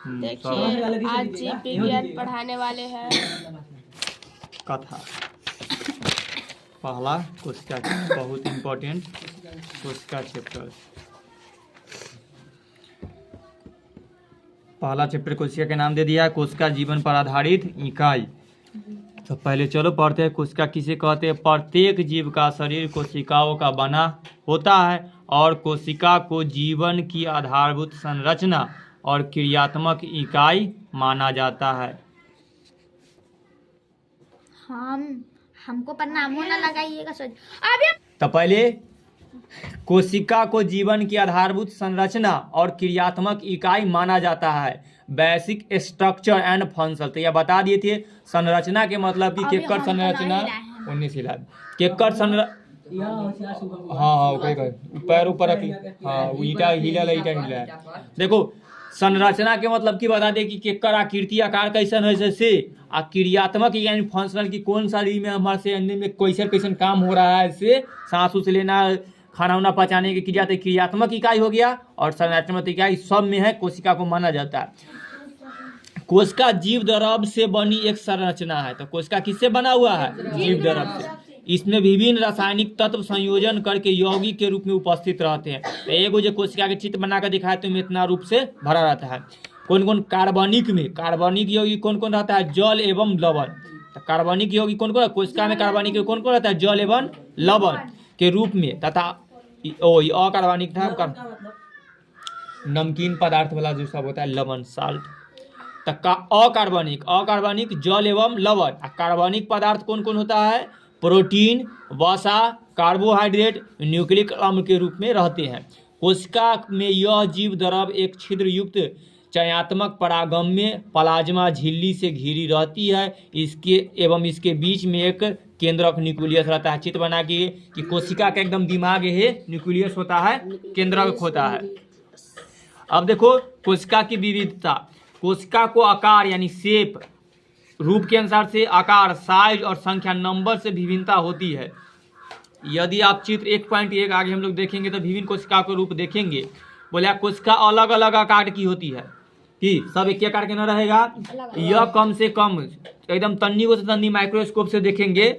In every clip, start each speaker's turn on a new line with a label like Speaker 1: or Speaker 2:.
Speaker 1: देखिए आज जीव विज्ञान पढ़ाने वाले हैं
Speaker 2: कथा। पहला कोशिका बहुत इम्पोर्टेंट कोशिका चैप्टर। पहला चैप्टर कोशिका के नाम दे दिया है, कोशिका जीवन पर आधारित इकाई। तो पहले चलो पढ़ते हैं कोशिका किसे कहते हैं। प्रत्येक जीव का शरीर कोशिकाओं का बना होता है और कोशिका को जीवन की आधारभूत संरचना और क्रियात्मक इकाई माना जाता है।
Speaker 3: हमको पर नामो ना लगाइएगा सर। अभी
Speaker 2: तो पहले कोशिका को जीवन की आधारभूत संरचना और क्रियात्मक इकाई माना जाता है। Basic structure and function. तो यह बता दिए थे संरचना के मतलब कि केकर संरचना 19 हिला केकर संरचना। हाँ ओके पैर ऊपर रखी। हाँ ईटा हिला। देखो संरचना के मतलब की बता दे कि केकर आकृति आकार कैसन है से आ क्रियात्मक यानी फंक्शनल की कौन सा में हमारे से अन्य में कैसन काम हो रहा है, से सांस उस लेना खाना वाना पचाने की क्रिया। तो क्रियात्मक इकाई हो गया और संरचनात्मक इकाई सब में है कोशिका को माना जाता है। कोशिका जीव द्रव से बनी एक संरचना है। तो कोशिका किससे बना हुआ है? जीव द्रव से। इसमें विभिन्न रासायनिक तत्व संयोजन करके यौगिक के रूप में उपस्थित रहते हैं। तो एगो जो कोशिका के चित्र बनाकर दिखाए तो इतना रूप से भरा रहता है। कौन कौन कार्बनिक में कार्बनिक यौगिक कौन कौन रहता है? जल एवं लवण। तो कार्बनिक यौगिक कौन कौन? कोशिका में कार्बनिक कौन कौन रहता है? जल एवं लवण के रूप में। तथा अकार्बनिक था नमकीन पदार्थ वाला जो सब होता है लवण साल्ट। तो अकार्बनिक जल एवं लवण। कार्बनिक पदार्थ कौन कौन होता है? प्रोटीन, वसा, कार्बोहाइड्रेट, न्यूक्लिक अम्ल के रूप में रहते हैं। कोशिका में यह जीव द्रव एक छिद्र युक्त चयनात्मक परागम्य प्लाज्मा झिल्ली से घिरी रहती है। इसके बीच में एक केंद्रक न्यूक्लियस रहता है। चित्र बना के कि कोशिका का एकदम दिमाग है न्यूक्लियस होता है, केंद्रक होता है। अब देखो कोशिका की विविधता। कोशिका को आकार यानी शेप रूप के अनुसार से आकार, साइज और संख्या नंबर से विभिन्नता होती है। यदि आप चित्र 1.1 आगे हम लोग देखेंगे तो विभिन्न कोशिका के रूप देखेंगे। बोले कोशिका अलग अलग आकार की होती है कि सब एक आकार के न रहेगा। यह कम से कम एकदम तन्नी को तन्नी माइक्रोस्कोप से देखेंगे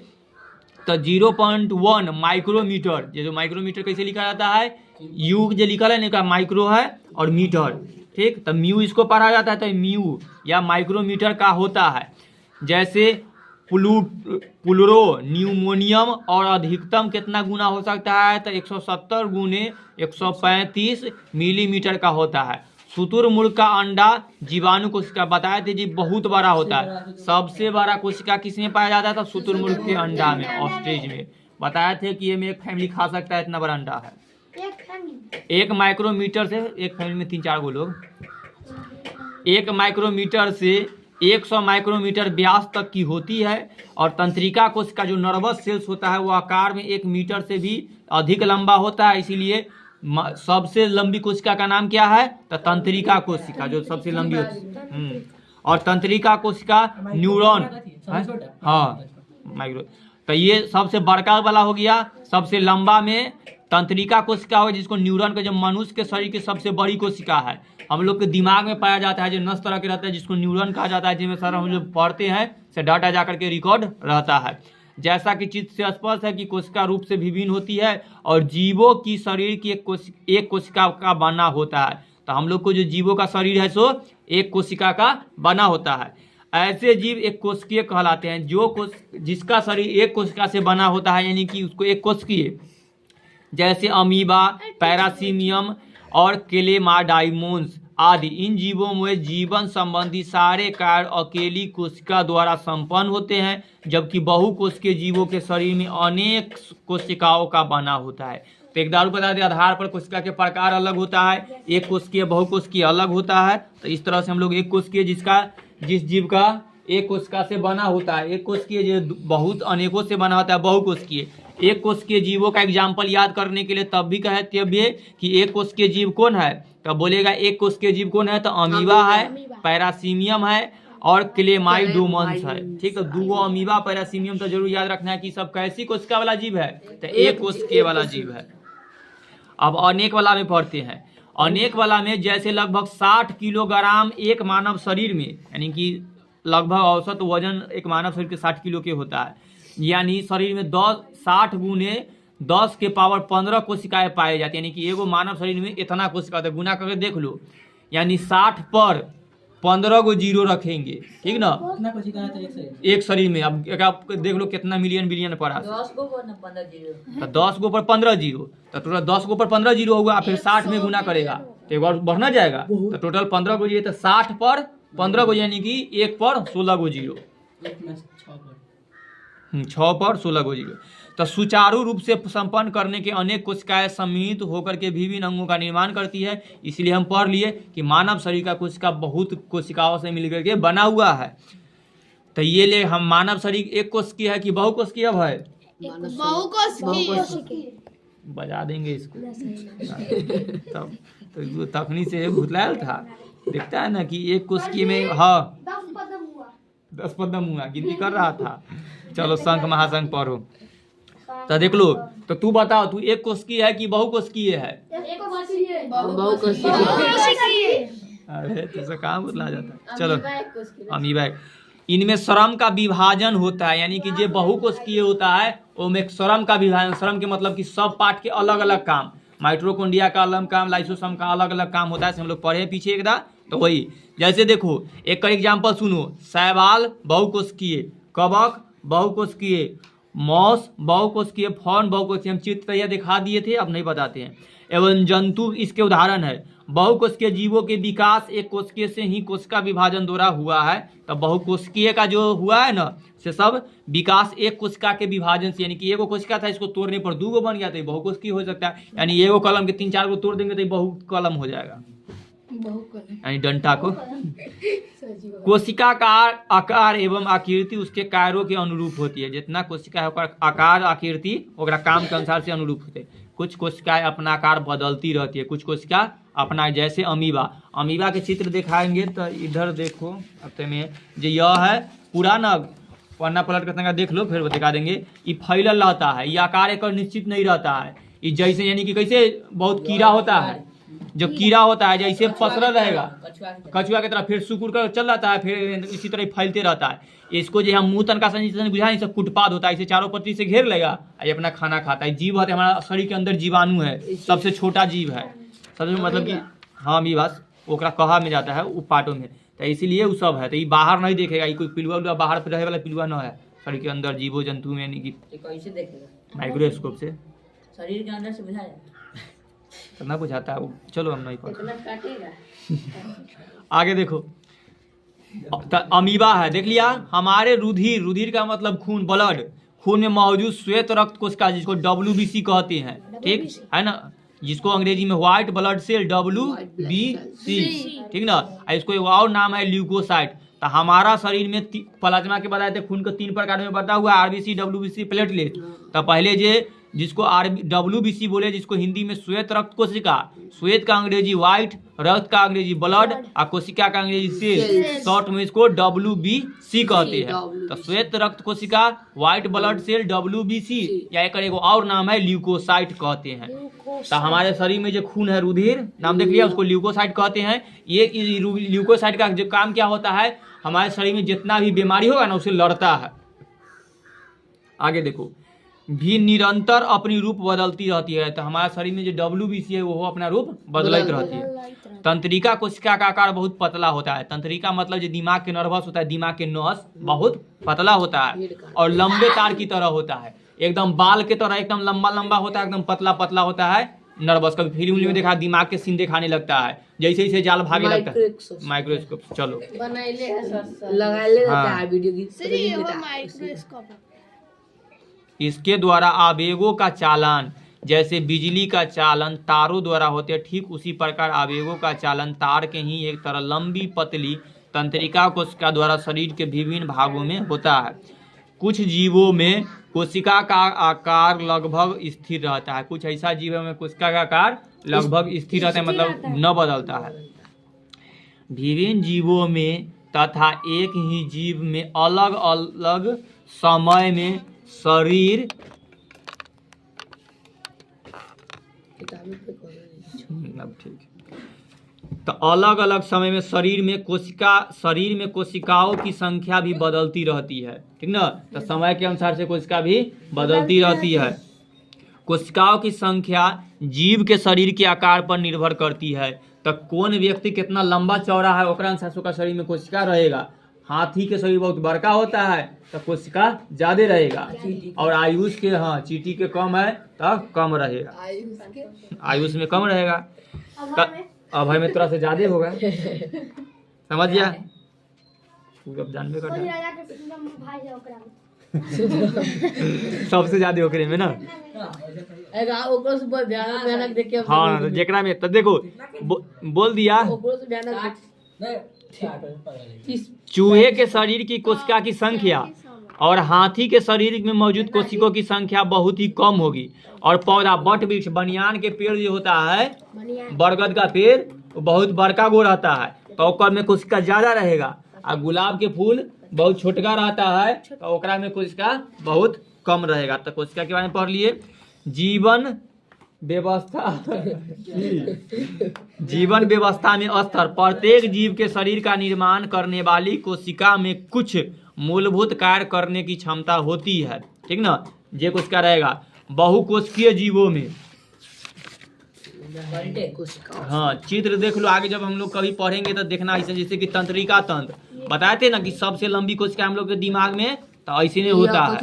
Speaker 2: तो 0.1 माइक्रोमीटर। ये जो माइक्रोमीटर कैसे लिखा जाता है? यू जो लिखा है ना माइक्रो है और मीटर, ठीक। तो म्यू इसको पढ़ा जाता है। तो म्यू या माइक्रोमीटर का होता है। जैसे प्लूरो न्यूमोनियम और अधिकतम कितना गुना हो सकता है? तो 170 गुने 135 मिलीमीटर का होता है। शुतुरमुर्ग का अंडा जीवाणु कोशिका बताए थे जी बहुत बड़ा होता है। सबसे बड़ा कोशिका किसमें पाया जाता था? शुतुरमुर्ग के अंडा में, ऑस्ट्रिच में। बताए थे कि ये में एक फैमिली खा सकता है, इतना बड़ा अंडा है। एक माइक्रोमीटर से एक फैमिली में 3-4 गो लोग। 1 माइक्रोमीटर से 100 माइक्रोमीटर व्यास तक की होती है। और तंत्रिका कोशिका जो नर्वस सेल्स होता है वो आकार में 1 मीटर से भी अधिक लंबा होता है। इसीलिए सबसे लंबी कोशिका का नाम क्या है? तो तंत्रिका कोशिका जो सबसे लंबी होती है। और तंत्रिका कोशिका न्यूरॉन, हाँ माइक्रो। तो ये सबसे बड़का वाला हो गया। सबसे लंबा में तंत्रिका कोशिका हो जिसको न्यूरॉन का जो मनुष्य के शरीर की सबसे बड़ी कोशिका है। हम लोग के दिमाग में पाया जाता है जो नस तरह के रहता है जिसको न्यूरॉन कहा जाता है, जिसमें सारा हम लोग पढ़ते हैं से डाटा जाकर के रिकॉर्ड रहता है। जैसा कि चित्र से स्पष्ट है कि कोशिका रूप से विभिन्न होती है और जीवों की शरीर की एक कोशिका का बना होता है। तो हम लोग को जो जीवों का शरीर है सो एक कोशिका का बना होता है। ऐसे जीव एक कोशिकीय कहलाते हैं जो जिसका शरीर एक कोशिका से बना होता है, यानी कि उसको एक कोशिकीय। जैसे अमीबा, पैरासीमियम और क्लेमाडाइमोन्स आदि। इन जीवों में जीवन संबंधी सारे कार्य अकेली कोशिका द्वारा संपन्न होते हैं, जबकि बहुकोशिकीय जीवों के शरीर में अनेक कोशिकाओं का बना होता है। तो एक दारू पदार्थ के आधार पर कोशिका के प्रकार अलग होता है। एक कोशिकीय बहुकोशिकीय अलग होता है। तो इस तरह से हम लोग एक कोशिकीय जिस जीव का एक कोशिका से बना होता है, एक कोशिकीय जो बहुत अनेकों से बना होता है बहुकोशिकीय। एक कोशिकीय जीवों का एग्जाम्पल याद करने के लिए तब भी कहते हैं कि एक कोशिकीय जीव कौन है? तो बोलेगा एक कोशिकीय जीव कौन है? तो अमीबा है, पैरासीमियम है और क्लेमाइडोमन्स है, ठीक है। 2 अमीबा पैरासीमियम तो जरूर याद रखना है कि सब कैसी कोशिका वाला जीव है? तो एक कोशिकीय वाला जीव है। अब अनेक वाला में पढ़ते हैं। अनेक वाला में जैसे लगभग 60 किलोग्राम एक मानव शरीर में, यानी कि लगभग औसत वजन एक मानव शरीर के 60 किलो के होता है, यानी शरीर में 60 गुने 10 के पावर 15 कोशिकाएं पाए जाती है, यानी कि एगो मानव शरीर में इतना कोशिका होता है। गुना करके देख लो, यानी 60 पर 15 गो जीरो रखेंगे, ठीक ना, एक शरीर में। अब आप देख लो कितना मिलियन बिलियन पड़ा, 10 गो पर 15 जीरो, तो टोटल 10 गो पर 15 जीरो होगा, फिर 60 में गुना करेगा तो एक बार बढ़ना जाएगा, तो टोटल 15 गो जीरो, तो 60 पर 15 गो, यानी कि 1 पर 16 गो जीरो, 6 पर 16 गो जीरो। तो सुचारू रूप से संपन्न करने के अनेक कोशिकाएं सम्मिलित होकर के विभिन्न अंगों का निर्माण करती है। इसलिए हम पढ़ लिए कि मानव शरीर का कोशिका बहुत कोशिकाओं से मिलकर के बना हुआ है। तो ये ले हम मानव शरीर एक कोशिकीय है कि बहुकोशिकीय है? बजा देंगे इसको तब तो तखनी से भुतलायल था, देखता है ना कि एक कोशिकीय में हाँ 10 पदम हुआ, गिनती कर रहा था। चलो शंख महाशंख पढ़ो तो देख लो। तो तू बताओ, तू एक कोशिकीय है कि बहुकोशिकीय है? अरे तुझसे कहाँ बुतला जाता है। चलो अमीबा। इनमें श्रम का विभाजन होता है, यानी कि जो बहुकोशिकीय होता है उसमें श्रम का विभाजन, श्रम के मतलब कि सब पार्ट के अलग अलग काम, माइटोकॉन्ड्रिया का अलग काम, लाइसोसोम का अलग अलग काम होता है। हम लोग पढ़े पीछे एकदा, तो वही जैसे देखो एक का एग्जाम्पल सुनो, शैवाल बहुकोशिकीय, कवक बहुकोशिकीय, मॉस बहुकोशिकीय, फॉर्न बहुकोशिकीय। हम चित्र तैयार दिखा दिए थे, अब नहीं बताते हैं। एवं जंतु इसके उदाहरण है। बहुकोशिकीय जीवों के विकास एक कोशिकीय से ही कोशिका विभाजन द्वारा हुआ है। तो बहुकोशिकीय का जो हुआ है ना, से सब विकास एक कोशिका के विभाजन से, यानी कि एगो कोशिका था, इसको तोड़ने पर 2 गो बन गया तो बहुकोशिकीय हो सकता है। यानी एगो कलम के 3-4 गो तोड़ देंगे तो बहु कलम हो जाएगा, यानी डंटा को। कोशिका का आकार एवं आकृति उसके कार्यों के अनुरूप होती है। जितना कोशिका है ओकर आकार आकृति ओकरा काम के अनुसार से अनुरूप होते हैं। कुछ कोशिकाएं अपना आकार बदलती रहती है, कुछ कोशिका अपना, जैसे अमीबा। अमीबा के चित्र दिखाएंगे तो इधर देखो, अब में जो यह है पूरा ना पन्ना पलट कर देख लो, फिर दिखा देंगे। ये फैलल रहता है, ये आकार एक निश्चित नहीं रहता है। ये जैसे यानी कि कैसे बहुत कीड़ा होता है, जो कीड़ा होता है जैसे पसरल रहेगा कछुआ की तरह, फिर सुकुड़ कर चल जाता है, फिर इसी तरह फैलते रहता है। इसको जो हम मुंह तनका बुझा नहीं, सब कुटपाद होता है, इसे चारों पत्ती से घेर लेगा, ये अपना खाना खाता है। जीव है हमारा शरीर के अंदर, जीवाणु है, सबसे छोटा जीव है, सबसे मतलब कि हाँ भी बस ओकरा कहा में जाता है वो पार्टों में, तो इसीलिए वो सब है। तो ये बाहर नहीं देखेगा, ये कोई पिलुआ उलुआ बाहर पे रहे वाला पिलुआ न है, शरीर के अंदर जीवो जंतु में, यानी कि कैसे देखेगा? माइक्रोस्कोप से शरीर के अंदर से बुझाया कितना बुझाता है वो। चलो हम नहीं पता, आगे देखो। अमीबा है, देख लिया। हमारे रुधिर, रुधिर का मतलब खून, ब्लड, खून में मौजूद श्वेत रक्त कोशिका जिसको WBC कहते हैं, ठीक है ना, जिसको अंग्रेजी में व्हाइट ब्लड सेल WBC, ठीक ना। इसको एक और नाम है ल्यूकोसाइट। तो हमारा शरीर में प्लाज्मा के बताए थे खून को 3 प्रकार में बता हुआ, RBC, WBC, प्लेटलेट। तो पहले जिसको WBC बोले, जिसको हिंदी में श्वेत रक्त कोशिका, श्वेत का अंग्रेजी व्हाइट, रक्त का अंग्रेजी ब्लड और कोशिका का अंग्रेजी सेल, शॉर्ट में इसको WBC कहते हैं। तो श्वेत रक्त कोशिका, व्हाइट ब्लड सेल, WBC, या एक और नाम है ल्यूकोसाइट कहते हैं। तो हमारे शरीर में जो खून है, रुधिर नाम देख लिया, उसको ल्यूकोसाइट कहते हैं। ये ल्यूकोसाइट का जो काम क्या होता है, हमारे शरीर में जितना भी बीमारी होगा ना उसे लड़ता है। आगे देखो, भी निरंतर अपनी रूप बदलती रहती है। तो हमारे शरीर में जो WBC है वो अपना रूप बदलती रहती है। तंत्रिका कोशिका का आकार बहुत पतला होता है। तंत्रिका मतलब जो दिमाग के नर्वस होता है, दिमाग के नस बहुत पतला होता है और लंबे तार की तरह होता है, एकदम बाल के तरह एकदम लंबा लंबा होता है, एकदम पतला पतला होता है नर्वस। कभी फिल्म में देखा, दिमाग के सीन दिखाने लगता है, जैसे जैसे जाल भागे लगता है। माइक्रोस्कोप चलो इसके द्वारा आवेगों का चालन, जैसे बिजली का चालन तारों द्वारा होते हैं, ठीक उसी प्रकार आवेगों का चालन तार के ही एक तरह लंबी पतली तंत्रिका कोशिका द्वारा शरीर के विभिन्न भागों में होता है। कुछ जीवों में कोशिका का आकार लगभग स्थिर रहता है। कुछ ऐसा जीवों में कोशिका का आकार लगभग स्थिर रहता है, मतलब न बदलता है। विभिन्न जीवों में तथा एक ही जीव में अलग अलग समय में शरीर अब ठीक तो अलग अलग समय में शरीर में कोशिकाओं की संख्या भी बदलती रहती है, ठीक ना। तो समय के अनुसार से कोशिका भी बदलती रहती है। कोशिकाओं की संख्या जीव के शरीर के आकार पर निर्भर करती है। तो कौन व्यक्ति कितना लंबा चौड़ा है ओकरा अनुसार से ओकरा शरीर में कोशिका रहेगा। हाथी के शरीर बहुत बड़का होता है तो कोशिका ज्यादा रहेगा, और आयुष के चींटी के कम है तो कम रहेगा, आयुष में कम रहेगा। अभय में थोड़ा से ज्यादा होगा, समझ गया। अब जानबे करता सबसे ज्यादा ओकरे में ना। हाँ तो जेकरा में तो देखो बोल दिया। चूहे के शरीर की कोशिका की संख्या और हाथी के शरीर में मौजूद कोशिकाओं की संख्या बहुत ही कम होगी। और पौधा वट वृक्ष बनियान के पेड़ जो होता है, बरगद का पेड़, वो बहुत बड़का गो रहता है तो ओकर में कोशिका ज्यादा रहेगा। और गुलाब के फूल बहुत छोटका रहता है तो ओकरा में कोशिका बहुत कम रहेगा। तो कोशिका के बारे में पढ़ लिए। जीवन व्यवस्था में स्तर प्रत्येक जीव के शरीर का निर्माण करने वाली कोशिका में कुछ मूलभूत कार्य करने की क्षमता होती है, ठीक ना। ये कोशिका रहेगा बहुकोशिकीय जीवों में। हाँ चित्र देख लो आगे, जब हम लोग कभी पढ़ेंगे तो देखना ऐसे, जैसे कि तंत्रिका तंत्र बताए थे ना कि सबसे लंबी कोशिका हम लोग के दिमाग में, तो ऐसे नहीं होता है।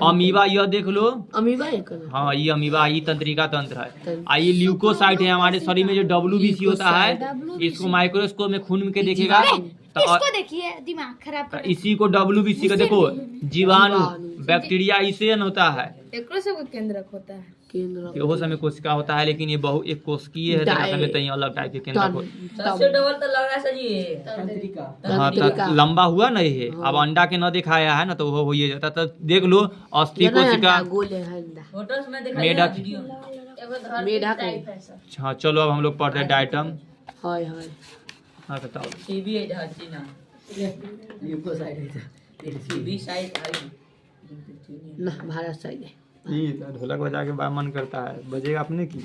Speaker 2: अमीबा यह देख लो, अमीबा हाँ ये अमीबा, ये तंत्रिका तंत्र है। ये ल्यूकोसाइट है हमारे शरीर में जो WBC होता है, इसको माइक्रोस्कोप में खून के देखेगा तो
Speaker 3: इसको देखिए दिमाग खराब कर।
Speaker 2: इसी को WBC का देखो, जीवाणु बैक्टीरिया इसे होता है,
Speaker 1: केंद्रक होता है,
Speaker 2: केन्द्रक समय कोशिका होता है, लेकिन ये बहु एक कोशिकीय है तो अलग टाइप के केन्द्रक हाँ तो लंबा हुआ ना ये। अब अंडा के न दिखाया है ना तो वो हो जाता। तो देख लो अस्थि कोशिका, मेढक। हाँ चलो अब हम लोग पढ़ते हैं डायटम। हाँ बताओ। ढोलक बजा के बड़ा मन करता है, बजेगा अपने की।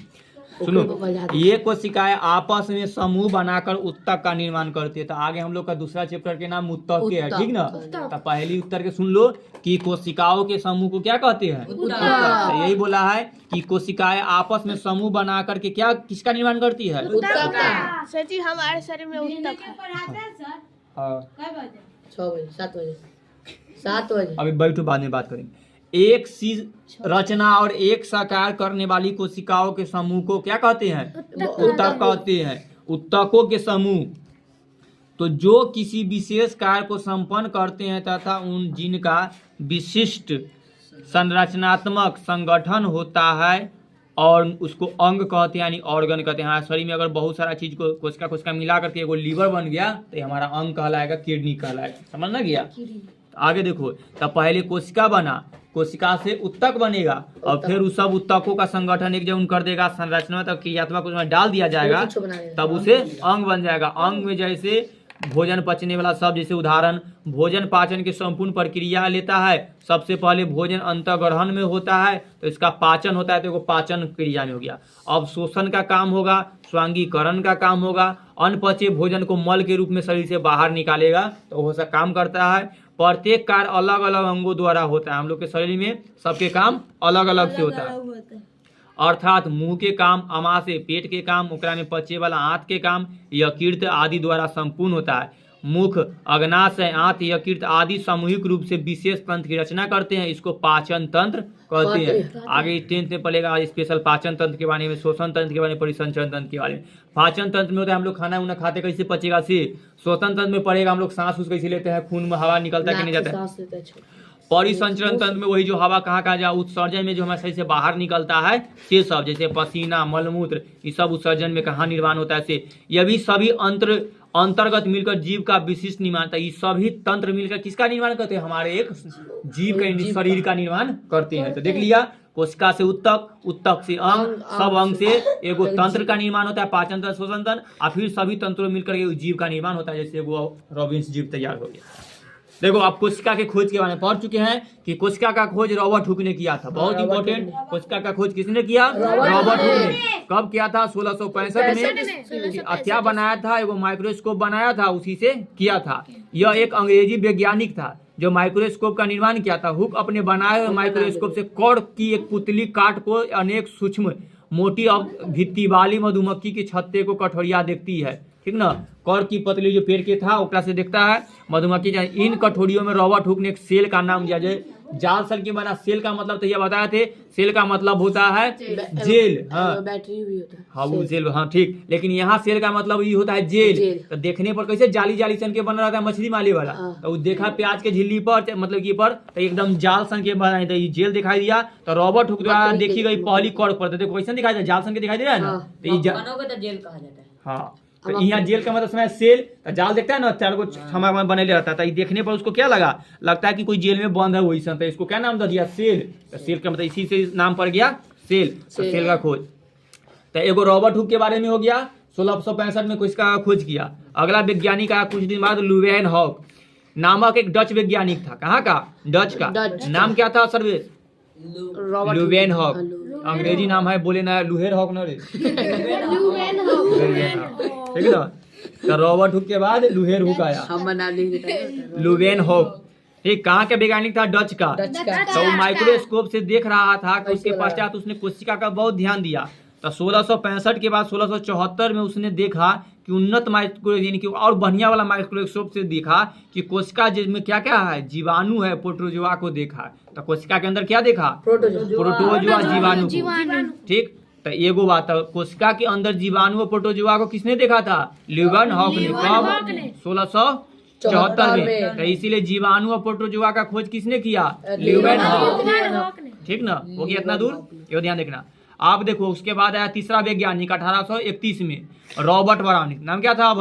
Speaker 2: सुनो, ये कोशिकाएं आपस में समूह बनाकर उत्तक का निर्माण करती है। तो आगे हम लोग का दूसरा चैप्टर के नाम उत्तक के है, ठीक ना। तो पहली उत्तर के सुन लो कि कोशिकाओं के समूह को क्या कहते हैं, उत्तक। तो यही बोला है कि कोशिकाएं आपस में समूह बना करके क्या किसका निर्माण करती है, उत्तक।
Speaker 1: सर जी हमारे शरीर में उत्तक है।
Speaker 3: 7 बजे
Speaker 2: अभी बैठो, बाद में बात करेंगे। एक सी रचना और एक साकार करने वाली कोशिकाओं के समूह को क्या कहते हैं, उत्तक कहते हैं। उत्तकों के समूह तो जो किसी विशेष कार्य को संपन्न करते हैं तथा उन जिनका विशिष्ट संरचनात्मक संगठन होता है और उसको अंग कहते हैं, यानी ऑर्गन कहते हैं। हमारे शरीर में अगर बहुत सारा चीज को कोशिका मिला करके एगो लीवर बन गया तो ये हमारा अंग कहलाएगा, किडनी कहलाएगा, समझ ना गया। आगे देखो, तब पहले कोशिका बना, कोशिका से उत्तक बनेगा और फिर उस सब उत्तकों का संगठन एक जगह कर देगा, संरचना तक क्रियात्मक उसमें डाल दिया जाएगा, तब उसे अंग बन जाएगा। अंग में जैसे भोजन पचने वाला सब, जैसे उदाहरण भोजन पाचन की संपूर्ण प्रक्रिया लेता है। सबसे पहले भोजन अंतःग्रहण में होता है तो इसका पाचन होता है, तो वो पाचन क्रिया में हो गया। अब शोषण का काम होगा, स्वांगीकरण का काम होगा, अनपचे भोजन को मल के रूप में शरीर से बाहर निकालेगा, तो वो सब काम करता है। प्रत्येक कार्य अलग अलग अंगों द्वारा होता है। हम लोग के शरीर में सबके काम अलग अलग से होता है। अर्थात मुंह के काम अमाशय, पेट के काम ओकरा में पचे वाला आंत के काम यकृत आदि द्वारा संपूर्ण होता है। मुख, अग्नाशय, आंत, यकृत आदि सामूहिक रूप से विशेष तंत्र की रचना करते हैं, इसको पाचन तंत्र कहते हैं। आगे 10th में पढ़ेगा स्पेशल पाचन तंत्र के बारे में, शोषण तंत्र के बारे में, परिसंचरण तंत्र के बारे में। पाचन तंत्र में होता है हम लोग खाना उना खाते कैसे पचेगा से। शोषण तंत्र में पढ़ेगा हम लोग सांस उस कैसे लेते हैं, खून में हवा निकलता है कि नहीं जाता है। परिसंचरण तंत्र में वही जो हवा कहाँ जाए, उत्सर्जन में जो हमारे शरीर से बाहर निकलता है ये सब, जैसे पसीना, मलमूत्र, ये सब उत्सर्जन में कहाँ निर्माण होता है से। ये भी सभी अंतर्गत मिलकर जीव का विशिष्ट निर्माण था। ये सभी तंत्र मिलकर किसका निर्माण करते हैं, हमारे एक जीव का शरीर का निर्माण करते हैं। तो देख लिया, कोशिका से उत्तक, उत्तक से अंग, सब अंग से एगो तंत्र का निर्माण होता है, पाचन तंत्र, शोषण तंत्र, और फिर सभी तंत्रों मिलकर जीव का निर्माण होता है। जैसे वो रॉबिन्स जीव तैयार हो गया। देखो आप कोशिका के खोज के बारे में पढ़ चुके हैं कि कोशिका का खोज रॉबर्ट हुक ने किया था। बहुत इंपॉर्टेंट, कोशिका का खोज किसने किया? रॉबर्ट हुक ने। कब किया था? 1665 में। क्या बनाया था? एगो माइक्रोस्कोप बनाया था, उसी से किया था। यह एक अंग्रेजी वैज्ञानिक था जो माइक्रोस्कोप का निर्माण किया था। हुक अपने बनाए हुए माइक्रोस्कोप से कौड़ की एक पुतली काट को अनेक सूक्ष्म मोटी और भित्ती वाली मधुमक्खी के छत्ते को कठोरिया देखती है, ठीक ना। कौड़ की पतली जो पेड़ के था ओकरा से देखता है मधुमक्खी। इन कठोरियों में रॉबर्ट हुक ने एक सेल का नाम दिया। जो जाल सल के बना सेल का मतलब तो ये बताए थे, सेल का मतलब होता है जेल। हाँ
Speaker 4: बैटरी भी होता है।
Speaker 2: हाँ वो जेल, हाँ ठीक। लेकिन यहाँ सेल का मतलब ये होता है जेल। तो देखने पर कैसे जाली जाली सन के बन रहा था मछली माली वाला, तो वो देखा प्याज के झिल्ली पर मतलब की पर तो एकदम जाल सन के बना, तो ये जेल दिखाई दिया। तो रॉबर्ट हुक द्वारा देखी गई पहली कौड़ पर देखो कैसे दिखाई दिया, जाल सन के दिखाई दे रहा है ना। तो ये
Speaker 4: जेल कहा जाता है।
Speaker 2: हाँ तो यहाँ जेल का मतलब समय सेल, जाल देखता है ना चार को क्षमा में बने रहता है। देखने पर उसको क्या लगा, लगता है कि कोई जेल में बंद है वही सन, तो इसको क्या नाम दे दिया? सेल। तो सेल का मतलब इसी से नाम पड़ गया सेल। तो सेल का खोज। तो एगो रॉबर्ट हुक के बारे में हो गया, 1665 में कोशिका का खोज किया। अगला वैज्ञानिक आया कुछ दिन बाद, लुवेनहॉक नामक एक डच वैज्ञानिक था। कहाँ का? डच का। नाम क्या था सर्वेश? लुवेनहॉक। अंग्रेजी नाम है, बोले ना लुहेर हॉक ना रे। ठीक है ना। तो रॉबर्ट हुक के बाद लुहेर हुक आया,
Speaker 4: हम बना लेंगे।
Speaker 2: लुवेनहॉक। ठीक, कहाँ के वैज्ञानिक था? डच का। तो वो माइक्रोस्कोप से देख रहा था कि उसके पश्चात उसने कोशिका का बहुत ध्यान दिया। तो 1665 के बाद 1674 में उसने देखा कि उन्नत माइक्रोस्कोप और बढ़िया वाला माइक्रोस्कोप से देखा कि कोशिका जिसमें क्या क्या है, जीवाणु है, प्रोटोजोआ को देखा। तो कोशिका के अंदर क्या देखा? प्रोटोजोआ, जीवाणु। ठीक, तो एगो बात है, कोशिका के अंदर जीवाणु और प्रोटोजोआ को किसने देखा था? ल्यूवेनहॉक ने। कब? 1674 में। तो इसीलिए जीवाणु और प्रोटोजोआ का खोज किसने किया? ल्यूवेनहॉक। ठीक ना, हो गया इतना दूर, ये ध्यान देखना। आप देखो उसके बाद आया तीसरा वैज्ञानिक 1831 में, रॉबर्ट ब्राउनिंग। नाम क्या था?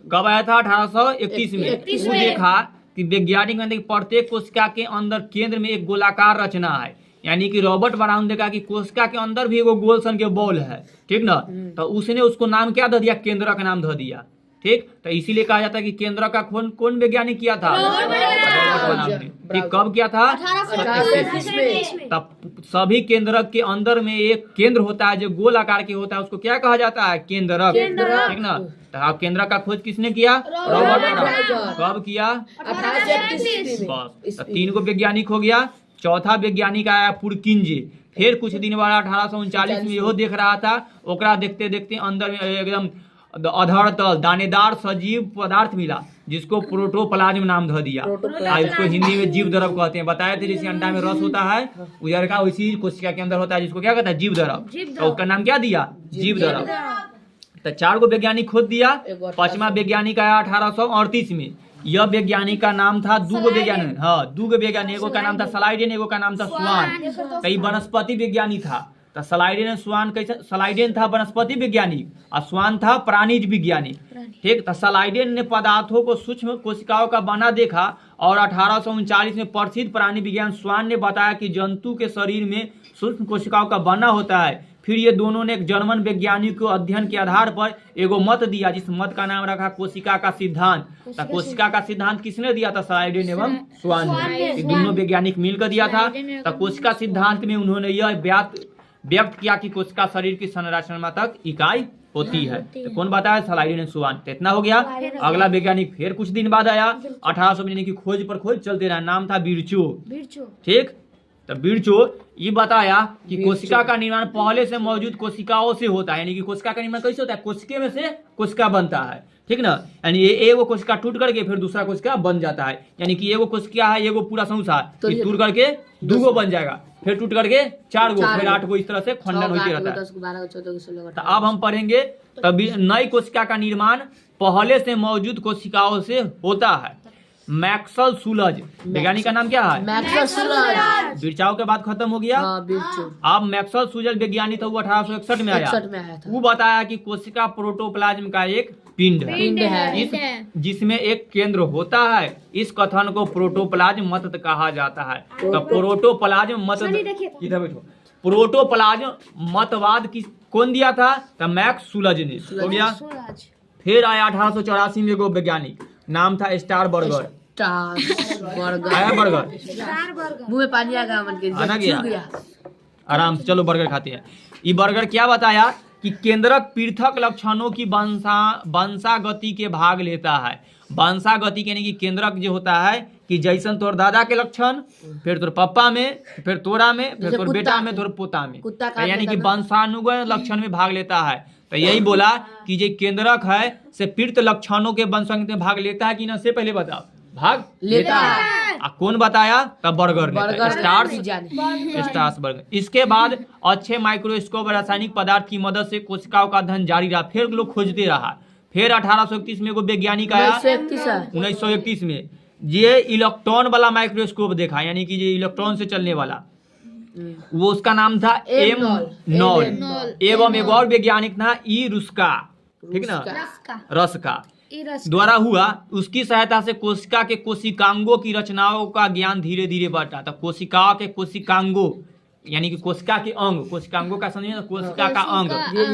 Speaker 2: कब आया था? 1831 में। वो देखा कि वैज्ञानिक ने प्रत्येक कोशिका के अंदर केंद्र में एक गोलाकार रचना है। यानी कि रॉबर्ट ब्राउन देखा कि कोशिका के अंदर भी एगो गोल सन के बॉल है, ठीक ना। तो उसने उसको नाम क्या दे दिया? केंद्रक नाम दे दिया। ठीक, तो इसीलिए कहा जाता है कि केंद्र का खोज कौन वैज्ञानिक किया था? ठीक, कब किया था?
Speaker 4: 1831 में।
Speaker 2: तब सभी केंद्रक के अंदर में एक केंद्र होता है जो गोल आकार के होता है, उसको क्या कहा जाता है? केंद्रक। ठीक ना। तो अब केंद्र का खोज किसने किया? Robert brown. कब किया?
Speaker 4: 1831 में।
Speaker 2: बस, तो 3 गो वैज्ञानिक हो गया। चौथा वैज्ञानिक आया पुरकिंजे। फिर कुछ दिन बाद 1839 में यहो देख रहा था, ओकरा देखते देखते अंदर में एकदम अधर तल दानेदार सजीव पदार्थ मिला जिसको प्रोटोप्लाज्म नाम दे दिया। इसको हिंदी में जीव द्रव कहते हैं। बताए थे जैसे अंडा में रस होता है उजर का, वैसी कोशिका के अंदर होता है जिसको क्या कहता है? जीव द्रव। तो उसका नाम क्या दिया? जीव द्रव। तो 4 गो वैज्ञानिक खोज दिया। 5वां वैज्ञानिक आया 1838 में। यह वैज्ञानिक का नाम था, 2 गो वैज्ञानिक, हाँ 2 गो वैज्ञानिक, एगो का नाम था स्लाइडेन, एगो का नाम था स्वान। तो ये वनस्पति वैज्ञानिक था। तो स्लाइडेन स्वान कैसे? स्लाइडेन था वनस्पति वैज्ञानिक और स्वान था प्राणीज वैज्ञानिक। ठीक, तो स्लाइडेन ने पदार्थों को सूक्ष्म कोशिकाओं का बना देखा और 1839 में प्रसिद्ध प्राणी विज्ञान स्वान ने बताया कि जंतु के शरीर में सूक्ष्म कोशिकाओं का बना होता है। फिर ये दोनों ने एक जर्मन वैज्ञानिक को अध्ययन के आधार पर एगो मत दिया, जिस मत का नाम रखा कोशिका का सिद्धांत। तो कोशिका का सिद्धांत किसने दिया था? स्लाइडेन एवं स्वान ने। दोनों वैज्ञानिक मिलकर दिया था। तो कोशिका सिद्धांत में उन्होंने यह व्यक्त किया कि कोशिका शरीर की संरचनात्मक इकाई होती है। तो कौन बताया? स्लाइडेन स्वान। तो इतना हो गया। अगला वैज्ञानिक फिर कुछ दिन बाद आया 1800 में, की खोज पर खोज चलते रहा। नाम था बिरचो। ठीक, तो बिरचो ये बताया कि कोशिका का निर्माण पहले से मौजूद कोशिकाओं से होता है। यानी कि कोशिका का निर्माण कैसे होता है? कोशिका में से कोशिका बनता है। ठीक ना, यानी ये एगो कोशिका टूट करके फिर दूसरा कोशिका बन जाता है। यानी कि एगो कोशिका है, एगो पूरा संसा टूट करके 2 गो बन जाएगा, फिर टूट करके 4 गो, फिर 8 गो, इस तरह से खंडन होते रहता है। तो अब हम पढ़ेंगे तभी नई कोशिका का निर्माण पहले से मौजूद कोशिकाओं से होता है। मैक्सल सुलज वैज्ञानिक का नाम क्या है?
Speaker 4: मैक्सल सुलज।
Speaker 2: बिरचाओ के बाद खत्म हो गया। अब मैक्सल सुलज वैज्ञानिक था, वो 1861 में आया। वो बताया कि कोशिका प्रोटोप्लाज्म का एक पिंड है जिसमें एक केंद्र होता है। इस कथन को प्रोटोप्लाज्म मत कहा जाता है। तो प्रोटोप्लाज्म मत, इधर बैठो, प्रोटोप्लाज्म मतवाद की कौन दिया था? तो मैक्स सुलज ने। हो गया। फिर आया 1884 में एगो वैज्ञानिक नाम था स्टार बर्गर।
Speaker 4: बर्गर
Speaker 2: आया बर्गर?
Speaker 4: मुंह में पानी आ गया मन के
Speaker 2: आना गया?
Speaker 4: गया।
Speaker 2: आराम से चलो बर्गर खाते हैं। ये बर्गर क्या बताया कि केंद्रक पृथक लक्षणों की वंशागति के भाग लेता है। वंशागति यानी कि केंद्रक जो होता है कि जैसन तोर दादा के लक्षण, फिर तोर पप्पा में, फिर तोरा में, फिर
Speaker 4: जैसे
Speaker 2: तोर
Speaker 4: कुत्ता
Speaker 2: बेटा
Speaker 4: में।
Speaker 2: में, तोर पोता में,
Speaker 4: कुत्ता
Speaker 2: तो
Speaker 4: काट
Speaker 2: यानी कि
Speaker 4: लेता ना।
Speaker 2: वंशानुगत लक्षण में भाग लेता है। तो यही बोला कि जो केंद्रक है से पृथ लक्षणों के वंशागति में भाग लेता है कि ना, से पहले बताओ। भाग
Speaker 4: लेता है।
Speaker 2: कौन बताया? तब बर्गर ने।
Speaker 4: बर्गर
Speaker 2: स्टार्स
Speaker 4: जाने।
Speaker 2: Stars burger. इसके बाद अच्छे माइक्रोस्कोप और रासायनिक पदार्थ की मदद से कोशिकाओं का अध्ययन जारी रहा। फिर लोग खोजते रहा। फिर 1831 में एगो वैज्ञानिक आया, 1931 में, ये इलेक्ट्रॉन वाला माइक्रोस्कोप देखा, यानी कि ये इलेक्ट्रॉन से चलने वाला, वो उसका नाम था एम नॉल। एवं एक और वैज्ञानिक था ई रुस्का, ठीक ना, रस्का द्वारा हुआ। उसकी सहायता से कोशिका के कोशिकांगों की रचनाओं का ज्ञान धीरे धीरे बढ़ता। तो कोशिकाओं के कोशिकांगों यानी कि कोशिका के अंग, कोशिकांगों का समझिए ना, कोशिका का अंग।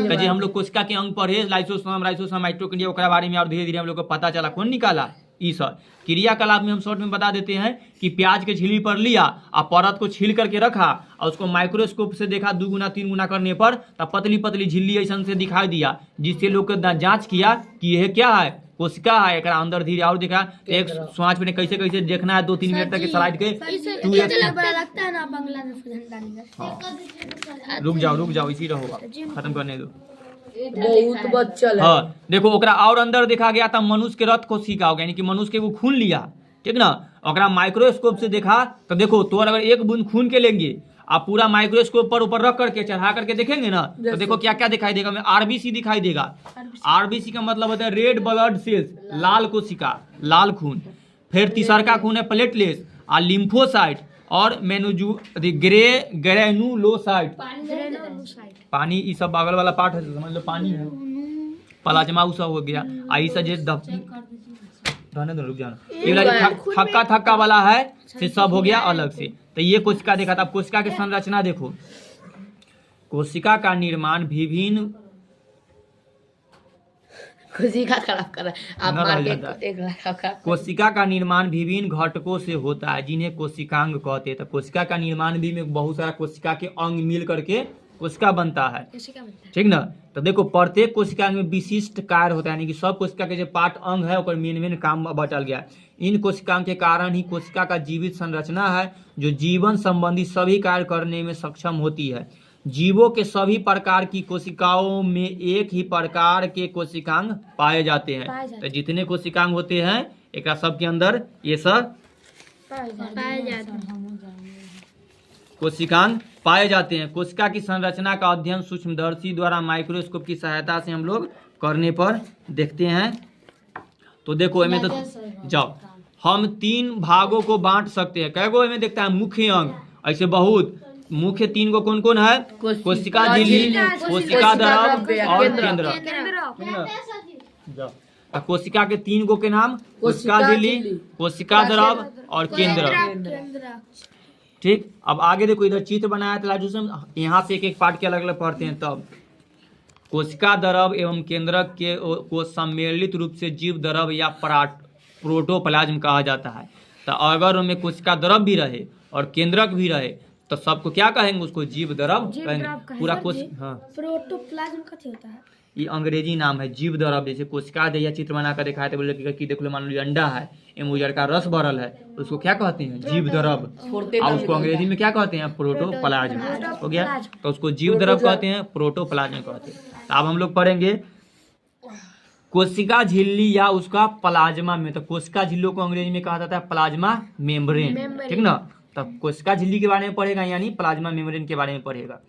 Speaker 2: तो जो हम लोग कोशिका के अंग पढ़े, लाइसोसोम, माइटोकॉन्ड्रिया, ओकरा बारे में और धीरे धीरे हम लोग को पता चला। कौन निकाला? ई सर। क्रियाकलाप में हम शॉर्ट में बता देते हैं कि प्याज के छिली पर लिया और परत को छील करके रखा और उसको माइक्रोस्कोप से देखा 2 गुना 3 गुना करने पर, तब पतली पतली झिल्ली ऐसा से दिखाई दिया, जिससे लोग जांच किया कि यह क्या है, कोशिका है। एक अंदर धीरे और देखा, एक स्वांच में कैसे कैसे देखना है 2-3 मिनट तक स्लाइड के। रुक जाओ इसी रहो, खत्म करने दो।
Speaker 4: बहुत बच्चल है।
Speaker 2: हाँ देखो, ओकरा और अंदर देखा गया था मनुष्य के रक्त कोशिका, यानी कि मनुष्य के वो खून लिया, ठीक ना। ओकरा माइक्रोस्कोप से देखा तो देखो, तो अगर एक बूंद खून के लेंगे आप पूरा माइक्रोस्कोप पर ऊपर रख करके चढ़ा करके देखेंगे ना, तो देखो क्या क्या दिखाई देगा। आरबीसी दिखाई देगा। आरबीसी का मतलब होता है रेड ब्लड सेल्स, लाल कोशिका, लाल खून। फिर तीसरा खून है प्लेटलेट्स और लिम्फोसाइट और ग्रेनुलोसाइट। पानी ये सब बगल वाला पार्ट है, समझ लो पानी है। प्लाज्मा उ सब हो गया। आई से रुक जाना, थक्का थक्का वाला है से सब हो गया अलग से। तो ये कोशिका देखा था। कोशिका की संरचना देखो, कोशिका का निर्माण विभिन्न
Speaker 4: कोशिका खराब कर रहा है आप,
Speaker 2: न रह
Speaker 4: मार के
Speaker 2: जाता है।
Speaker 4: एक लाख खराब।
Speaker 2: कोशिका का निर्माण विभिन्न घटकों से होता है, जिन्हें कोशिकांग कहते हैं। तो कोशिका का निर्माण भी में बहुत सारा कोशिका के अंग मिल करके कोशिका बनता है, ठीक ना। तो देखो, प्रत्येक कोशिका में विशिष्ट कार्य होता है, यानी कि सब कोशिका के जो पार्ट अंग है और मेन काम बटल गया। इन कोशिकाओं के कारण ही कोशिका का जीवित संरचना है, जो जीवन संबंधी सभी कार्य करने में सक्षम होती है। जीवों के सभी प्रकार की कोशिकाओं में एक ही प्रकार के कोशिकांग पाए जाते हैं। तो जितने कोशिकांग होते हैं एक सबके अंदर ये सब कोशिकांग पाए जाते हैं। कोशिका की संरचना का अध्ययन सूक्ष्मदर्शी द्वारा माइक्रोस्कोप की सहायता से हम लोग करने पर देखते हैं। तो देखो इनमें तो जाओ, हम 3 भागों को बांट सकते हैं। कैगो इनमें देखता है मुख्य अंग, ऐसे बहुत मुख्य 3 को कौन कौन है? कोशिका झिल्ली, कोशिका द्रव और केंद्र। जाओ, कोशिका के 3 गो के नाम कोशिका झिल्ली, कोशिका द्रव और केंद्र। ठीक, अब आगे देखो, इधर चित्र बनाया था, यहाँ से एक एक पार्ट के अलग अलग पढ़ते हैं। तब कोशिका द्रव एवं केंद्रक के को सम्मिलित रूप से जीव द्रव या प्रोटोप्लाज्म कहा जाता है। तो अगर उनमें कोशिका द्रव भी रहे और केंद्रक भी रहे तो सबको क्या कहेंगे? उसको जीव द्रव कहेंगे। पूरा हाँ,
Speaker 1: प्रोटोप्लाज्म कथी होता है?
Speaker 2: ये अंग्रेजी नाम है जीव द्रव। जैसे कोशिका या चित्र बना कर दिखाए थे, बोले कि देख लो, मान लो अंडा है, एम उजर का रस भरल है, उसको क्या कहते हैं? जीव द्रव। और उसको अंग्रेजी में क्या कहते हैं? प्रोटोप्लाज्म। हो गया, तो उसको जीव द्रव कहते हैं, प्रोटोप्लाज्म कहते हैं। अब हम लोग पढ़ेंगे कोशिका झिल्ली या उसका प्लाज्मा में। तो कोशिका झिल्ली को अंग्रेजी में कहा जाता है प्लाज्मा मेम्ब्रेन, ठीक ना। तब कोशिका झिल्ली के बारे में पढ़ेगा, यानी प्लाज्मा मेम्ब्रेन के बारे में पढ़ेगा।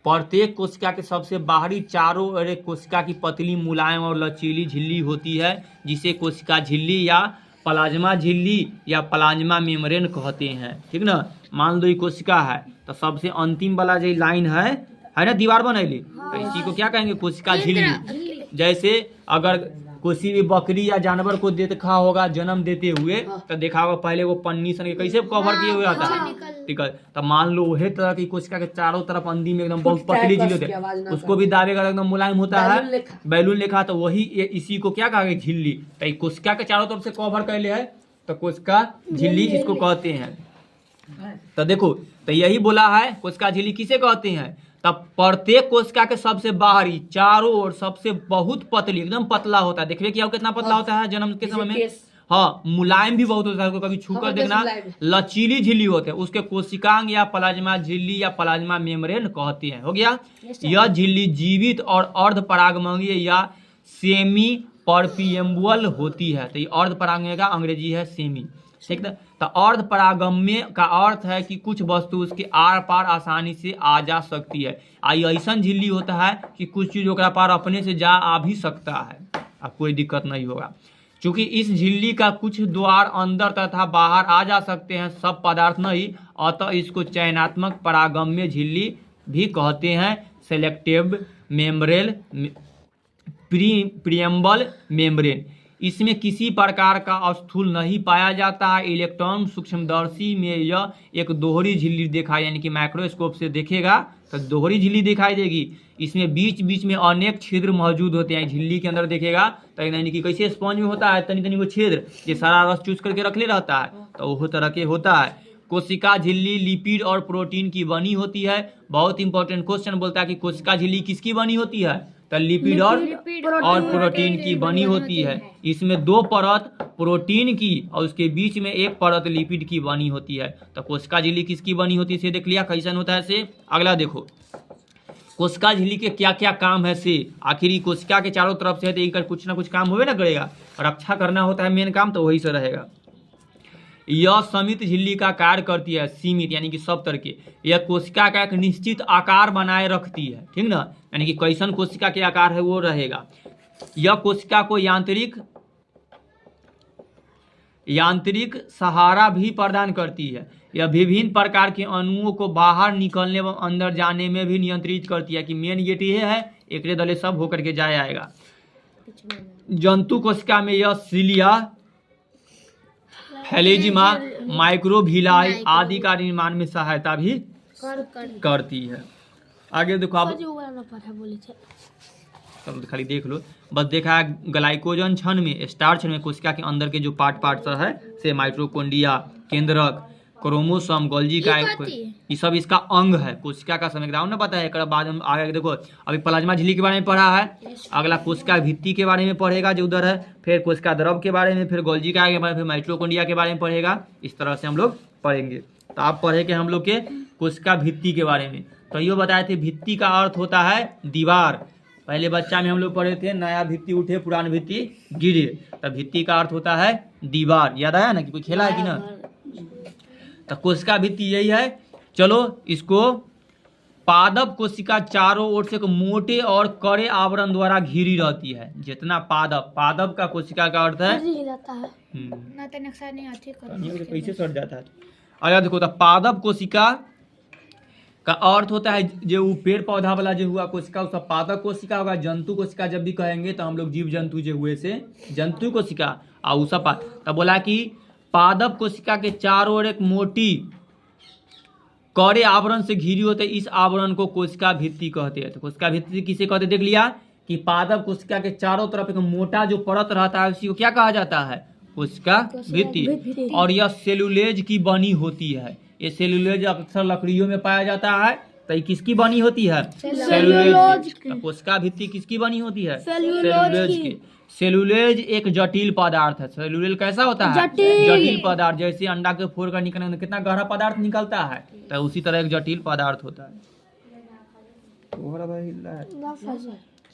Speaker 2: प्रत्येक कोशिका के सबसे बाहरी चारों ओर कोशिका की पतली, मुलायम और लचीली झिल्ली होती है, जिसे कोशिका झिल्ली या प्लाज्मा झिल्ली या प्लाज्मा मेम्ब्रेन कहते हैं, ठीक ना। मान लो ये कोशिका है, तो सबसे अंतिम वाला जो लाइन है ना, दीवार बनैली, तो इसी को क्या कहेंगे? कोशिका झिल्ली। जैसे अगर किसी भी बकरी या जानवर को देखा होगा जन्म देते हुए, तो देखा होगा पहले वो पन्नी सन के कैसे कवर किए हुए आता है, इलेक्ट्रिकल। तब मान लो वही तरह की कोशिका के चारों तरफ अंदी में एकदम बहुत
Speaker 4: फुटता है,
Speaker 2: पतली
Speaker 4: कस
Speaker 2: झिल्ली
Speaker 4: के
Speaker 2: होती
Speaker 4: आवाज
Speaker 2: है,
Speaker 4: ना
Speaker 2: उसको भी दाबेगा एकदम मुलायम होता
Speaker 4: बैलून
Speaker 2: है,
Speaker 4: लेखा।
Speaker 2: बैलून लेखा। तो वही इसी को क्या कहा गया, झिल्ली। तो ये कोशिका के चारों तरफ से कवर कर ले है तो कोशिका झिल्ली इसको कहते हैं। तो देखो, तो यही बोला है कोशिका झिल्ली किसे कहते हैं। तब प्रत्येक कोशिका के सबसे बाहरी चारों ओर सबसे बहुत पतली एकदम पतला होता है। देखिए क्या कितना पतला होता है जन्म के समय में।
Speaker 4: केस।
Speaker 2: हाँ, मुलायम भी बहुत होता है, कभी छूकर
Speaker 4: हाँ,
Speaker 2: देखना।
Speaker 4: मुलायम।
Speaker 2: लचीली झिल्ली होते हैं, उसके कोशिकांग या प्लाज्मा झिल्ली या प्लाज्मा मेम्ब्रेन कहते हैं। हो गया। यह झिल्ली जीवित और अर्ध परागमंगीय या सेमी परपियम्बुअल होती है। तो ये अर्ध परागमंगीय का अंग्रेजी है सेमी, ठीक है। तो अर्ध परागम्य का अर्थ है कि कुछ वस्तु उसके आर पार आसानी से आ जा सकती है। ऐसा झिल्ली होता है कि कुछ चीज ओकरा पार अपने से जा आ भी सकता है, अब कोई दिक्कत नहीं होगा। चूंकि इस झिल्ली का कुछ द्वार अंदर तथा बाहर आ जा सकते हैं, सब पदार्थ नहीं, अतः इसको चयनात्मक परागम्य झिल्ली भी कहते हैं। Selective membrane, preamble membrane. इसमें किसी प्रकार का स्थूल नहीं पाया जाता है। इलेक्ट्रॉन सूक्ष्मदर्शी में यह एक दोहरी झिल्ली देखा, यानी कि माइक्रोस्कोप से देखेगा तो दोहरी झिल्ली दिखाई देगी। इसमें बीच बीच में अनेक छिद्र मौजूद होते हैं। झिल्ली के अंदर देखेगा तो यानी कि कैसे स्पंज में होता है तनी तनी वो छिद्र, ये सारा रस चूस करके रखले रहता है, तो वो तरह के होता है। कोशिका झिल्ली लिपिड और प्रोटीन की बनी होती है। बहुत इंपॉर्टेंट क्वेश्चन बोलता है कि कोशिका झिल्ली किसकी बनी होती है, तो लिपिड और प्रोटीन की बनी होती है। इसमें दो परत प्रोटीन की और उसके बीच में एक परत लिपिड की बनी होती है। तो कोशिका झिल्ली किसकी बनी होती है से देख लिया, कैसन होता है से। अगला देखो, कोशिका झिल्ली के क्या क्या काम है से। आखिर कोशिका के चारों तरफ से है तो एक कुछ ना कुछ काम होवे ना करेगा, रक्षा करना होता है मेन काम, तो वही से रहेगा। यह सीमित झिल्ली का कार्य करती है, सीमित यानी कि सब तरह के। यह कोशिका का एक निश्चित आकार बनाए रखती है, ठीक ना, यानी कि कैसन कोशिका के आकार है वो रहेगा। यह कोशिका को यांत्रिक सहारा भी प्रदान करती है। यह विभिन्न प्रकार के अणुओं को बाहर निकलने व अंदर जाने में भी नियंत्रित करती है कि मेन गेट ये है, एक दले सब होकर के जाए आएगा। जंतु कोशिका में यह सिलिया, हेलेजिमा, माइक्रोविलाई आदि का निर्माण में सहायता भी करती है। आगे देखो आप, चलो खाली देख लो, बस देखा है ग्लाइकोजन क्षण में, स्टार्च क्षण में कोशिका के अंदर के जो पार्ट है से माइटोकॉन्ड्रिया, केंद्रक, क्रोमोसोम, गोल्जी का, ये सब इसका अंग है। कोशिका का समग्र ना पता है। एक बाद हम आगे देखो, अभी प्लाज्मा झिल्ली के बारे में पढ़ा है, अगला कोशिका भित्ति के बारे में पढ़ेगा जो उधर है, फिर कोशिका द्रव के बारे में, फिर गोल्जी का के बारे में, फिर माइटोकॉन्ड्रिया के बारे में पढ़ेगा। इस तरह से हम लोग पढ़ेंगे। तो आप पढ़ेंगे हम लोग के कोशिका भित्ति के बारे में। तो ये बताए थे भित्ति का अर्थ होता है दीवार। पहले बच्चा में हम लोग पढ़े थे, नया भित्ति उठे पुरानी भित्ति गिरे। तो भित्ति का अर्थ होता है दीवार। याद आया ना कि कोई खेला है कि ना। तो कोशिका भित्ति यही है। चलो इसको, पादप कोशिका चारों ओर से एक मोटे और कड़े आवरण द्वारा घिरी रहती है। जितना पादप का कोशिका का अर्थ है कैसे सट जाता है। अगर देखो तो पादप कोशिका का अर्थ होता है जो पेड़ पौधा वाला जो हुआ कोशिका, उसका पादप कोशिका होगा। जंतु कोशिका जब भी कहेंगे तो हम लोग जीव जंतु जो हुए से जंतु कोशिका और उसका तब बोला कि पादप कोशिका के चारों ओर एक मोटी कड़े आवरण से घिरी होते, इस आवरण को कोशिका भित्ति कहते हैं। तो कोशिका भित्ति किसे कहते, देख लिया कि पादप कोशिका के चारों तरफ एक मोटा जो परत रहता है उसी को क्या कहा जाता है, कोशिका भित्ति। और यह सेलुलोज की बनी होती है। ये सेलुलोज अक्सर लकड़ियों में पाया जाता है। तो ये किसकी बनी होती है, सेलुलोज। कोशिका भित्ति किसकी बनी होती है, सेलुलोज की। सेलुलोज एक जटिल पदार्थ है। सेलुलोज कैसा होता है, जटिल पदार्थ। जैसे अंडा के फोड़ कर निकलने में कितना गहरा पदार्थ निकलता है, तो उसी तरह एक जटिल पदार्थ होता है।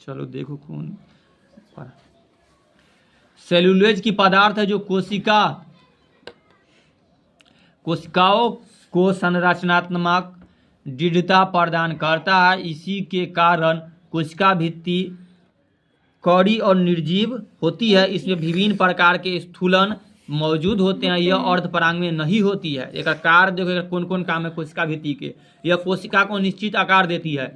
Speaker 2: चलो देखो कौन सेलुलोज की पदार्थ है जो कोशिकाओं को संरचनात्मक दृढ़ता प्रदान करता है। इसी के कारण कोशिका भित्ति कड़ी और निर्जीव होती है। इसमें विभिन्न प्रकार के स्थूलन मौजूद होते हैं। यह अर्धपराग में नहीं होती है। एक कार्य देखो कौन कौन काम है कोशिका भित्ति के। यह कोशिका को निश्चित आकार देती है।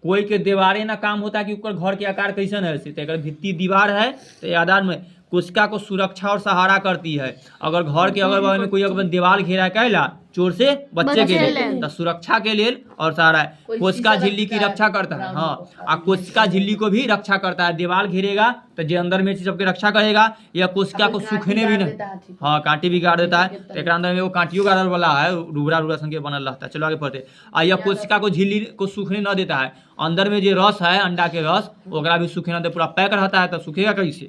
Speaker 2: कोई के दीवारें ना काम होता है कि ऊपर घर के आकार कैसन है, तो एक भित्ति दीवार है तो आधार में कोशिका को सुरक्षा और सहारा करती है। अगर घर के अगल बगल में कोई अगर दीवार घेरा है कहला चोर से बच्चे के लिए तो सुरक्षा के लिए और सहारा है। कोशिका झिल्ली की रक्षा करता है। हाँ, और कोशिका झिल्ली को भी रक्षा करता है। दीवार घेरेगा तो जो अंदर में सबके रक्षा करेगा, या कोशिका को सूखने भी नहीं, हाँ कांटी भी गाड़ देता है। तो एक अंदर में वो कांटियों गाड़ल वाला है, रूबरा रूबरा संग बनल रहता है। चलो आगे पढ़ते। आ यह कोशिका को झिल्ली को सूखने न देता है। अंदर में जो रस है अंडा के रस ओकरा भी सूखे न दे, पूरा पैक रहता है तो सूखेगा कैसे।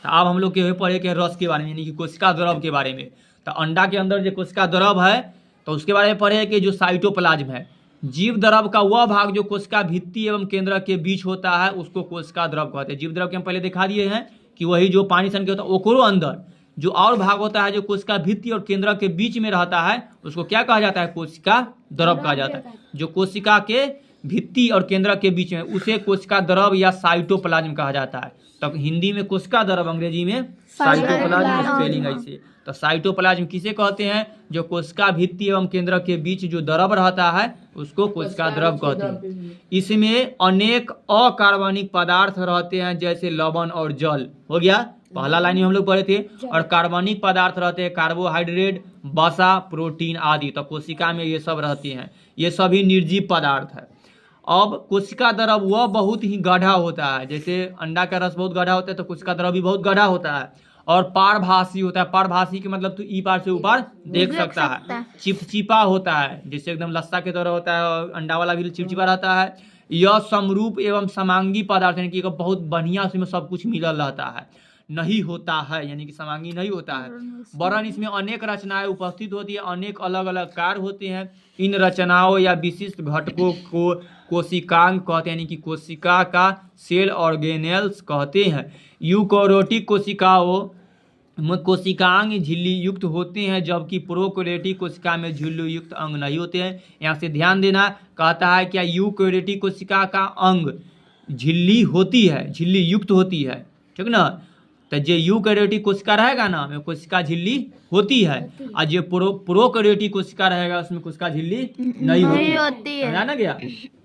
Speaker 2: तो अब हम लोग के पढ़े के रस के बारे में, यानी कि कोशिका द्रव के बारे में। तो अंडा के अंदर जो कोशिका द्रव है तो उसके बारे में पढ़े कि जो साइटोप्लाज्म है, जीव द्रव का वह भाग जो कोशिका भित्ति एवं केंद्र के बीच होता है उसको कोशिका द्रव कहते हैं। जीव द्रव के हम पहले दिखा दिए हैं कि वही जो पानी सन के होता है, ओकरो अंदर जो और भाग होता है जो कोशिका भित्ति और केंद्र के बीच में रहता है उसको क्या कहा जाता है, कोशिका द्रव कहा जाता है। जो कोशिका के भित्ति और केंद्र के बीच में उसे कोशिका द्रव या साइटोप्लाज्म कहा जाता है। तब हिंदी में कोशिका द्रव, अंग्रेजी में साइटोप्लाज्म, स्पेलिंग ऐसे। तो साइटोप्लाज्म किसे कहते हैं, जो कोशिका भित्ति एवं केंद्र के बीच जो द्रव रहता है उसको कोशिका द्रव कहते हैं। इसमें अनेक अकार्बनिक पदार्थ रहते हैं जैसे लवण और जल। हो गया पहला लाइन में हम लोग पढ़े थे। और कार्बनिक पदार्थ रहते हैं कार्बोहाइड्रेट, वसा, प्रोटीन आदि। तो कोशिका में ये सब रहते हैं, ये सभी निर्जीव पदार्थ है। अब कोशिका द्रव वह बहुत ही गाढ़ा होता है, जैसे अंडा का रस बहुत गाढ़ा होता है तो कोशिका द्रव भी बहुत गाढ़ा होता है। और पारभासी होता है। पारभासी के मतलब तो ई पार से ऊपर देख सकता है। चिपचिपा होता है, जैसे एकदम लस्सा के तरह होता है, और अंडा वाला भी चिपचिपा रहता है। यह समरूप एवं समांगी पदार्थ, यानी कि बहुत बढ़िया उसमें सब कुछ मिलल रहता है, नहीं होता है, यानी कि समांगी नहीं होता है। वरन इसमें अनेक रचनाएं उपस्थित होती है, अनेक अलग अलग कार्य होते हैं। इन रचनाओं या विशिष्ट घटकों को कोशिकांग कहते हैं, यानी कि कोशिका का सेल ऑर्गेनेल्स कहते हैं। यूकोरियोटिक कोशिकाओं में कोशिकांग झिल्ली युक्त होते हैं, जबकि प्रोकैरियोटिक कोशिका में झिल्ली युक्त अंग नहीं होते हैं। यहाँ से ध्यान देना, कहता है क्या यूकोरियोटिक कोशिका का अंग झिल्ली होती है, झिल्ली युक्त होती है, ठीक ना। तो जो यूकैरियोटिक कोशिका रहेगा ना में कोशिका झिल्ली होती है, और जो प्रोकैरियोटिक कोशिका रहेगा उसमें कोशिका झिल्ली नहीं होती है। समझा ना गया।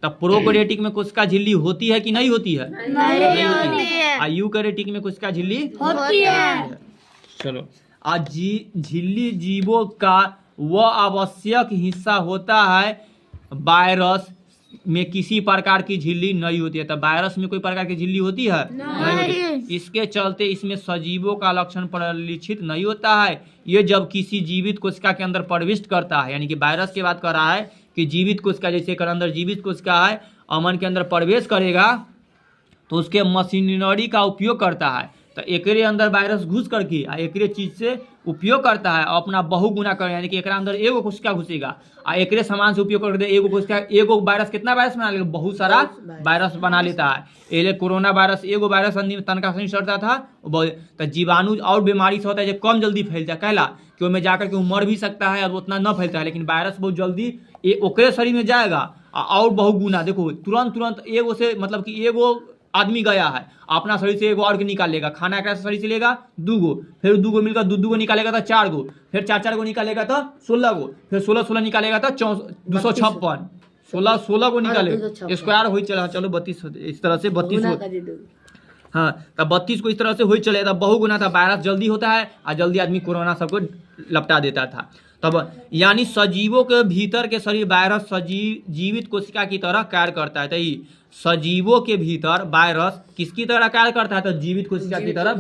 Speaker 2: तब प्रोकैरियोटिक में कोशिका झिल्ली होती है कि नहीं होती है, नहीं होती है। और यूकैरियोटिक में कोशिका झिल्ली होती है। चलो, आज झिल्ली जीवों का वह आवश्यक हिस्सा होता है। वायरस में किसी प्रकार की झिल्ली नहीं होती है। तो वायरस में कोई प्रकार की झिल्ली होती है, नहीं होती। इसके चलते इसमें सजीवों का लक्षण परिलक्षित नहीं होता है। ये जब किसी जीवित कोशिका के अंदर प्रविष्ट करता है, यानी कि वायरस की बात कर रहा है कि जीवित कोशिका, जैसे कर अंदर जीवित कोशिका है, अमन के अंदर प्रवेश करेगा तो उसके मशीनरी का उपयोग करता है। तो एकरे अंदर वायरस घुस करके एकरे चीज से उपयोग करता है अपना बहुगुना कर, यानी कि एकरा अंदर एगो कोशिका घुसेगा आ एकरे सामान से उपयोग कर दे। एगो कोशिका, एगो वायरस कितना वायरस बना लेगा, बहुत सारा वायरस बना लेता है। पहले कोरोना वायरस एगो वायरस तनका से चढ़ता था, तो जीवाणु और बीमारी से होता है जो कम जल्दी फैलता है, कहला कि उसमें जाकर के मर भी सकता है और उतना न फैलता है। लेकिन वायरस बहुत जल्दी ओकरे शरीर में जाएगा और बहुगुना, देखो तुरंत एगो से, मतलब कि एगो आदमी गया है अपना शरीर से एगो और के निकालेगा, खाना एक शरीर से लेगा दूगो, फिर दूगो मिलकर दू निकालेगा तो 4 गो, फिर 4 गो निकालेगा तो 16 गो, फिर 16 निकालेगा तो 256, 16 गो निकालेगा, स्क्वायर हो चला। चलो 32, इस तरह से 32 हो, हाँ तो 32 को इस तरह से हो चले। तब बहुगुना था, वायरस जल्दी होता है और जल्दी आदमी कोरोना सबको लपटा देता था। तब यानी सजीवों के भीतर के शरीर वायरस जीवित कोशिका की तरह कार्य करता है। तो सजीवों के भीतर वायरस किसकी तरह कार्य करता है, तो जीवित कोशिका की तरह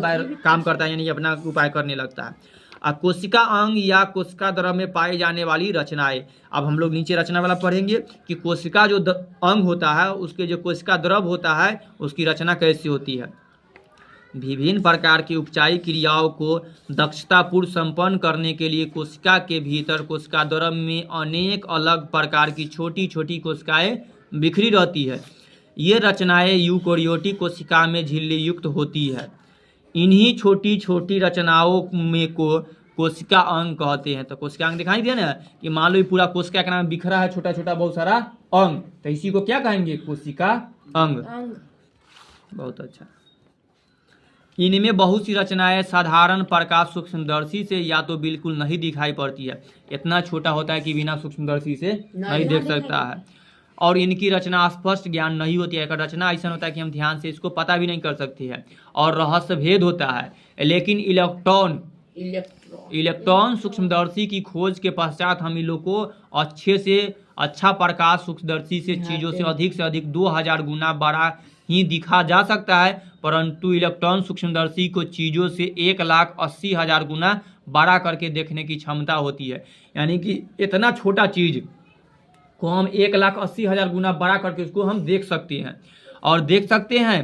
Speaker 2: काम करता है, यानी अपना उपाय करने लगता है। और कोशिका अंग या कोशिका द्रव में पाई जाने वाली रचनाएं, अब हम लोग नीचे रचना वाला पढ़ेंगे कि कोशिका जो अंग होता है उसके जो कोशिका द्रव होता है उसकी रचना कैसी होती है। विभिन्न प्रकार की उपचारिक क्रियाओं को दक्षतापूर्वक संपन्न करने के लिए कोशिका के भीतर कोशिका द्रव में अनेक अलग प्रकार की छोटी छोटी कोशिकाएं बिखरी रहती है। ये रचनाएं यूकोरियोटिक कोशिका में झिल्ली युक्त होती है। इन्हीं छोटी छोटी रचनाओं में को कोशिका अंग कहते हैं। तो कोशिका अंग दिखाई दिया ना कि मान लो पूरा कोशिका के नाम बिखरा है, छोटा छोटा बहुत सारा अंग, तो इसी को क्या कहेंगे, कोशिका अंग। बहुत अच्छा। इनमें बहुत सी रचनाएं साधारण प्रकाश सूक्ष्मदर्शी से या तो बिल्कुल नहीं दिखाई पड़ती है, इतना छोटा होता है कि बिना सूक्ष्मदर्शी से नहीं देख सकता है, और इनकी रचना स्पष्ट ज्ञान नहीं होती है। एक रचना ऐसा होता है कि हम ध्यान से इसको पता भी नहीं कर सकते हैं, और रहस्य भेद होता है। लेकिन इलेक्ट्रॉन
Speaker 4: इलेक्ट्रॉन
Speaker 2: सूक्ष्मदर्शी की खोज के पश्चात हम इन लोग को अच्छे से अच्छा प्रकाश सूक्ष्मदर्शी से चीज़ों से अधिक 2000 गुना बड़ा ही दिखा जा सकता है, परंतु इलेक्ट्रॉन सूक्ष्मदर्शी को चीज़ों से 1,80,000 गुना बड़ा करके देखने की क्षमता होती है। यानी कि इतना छोटा चीज़ को हम 1,80,000 गुना बड़ा करके उसको हम देख सकते हैं। और देख सकते हैं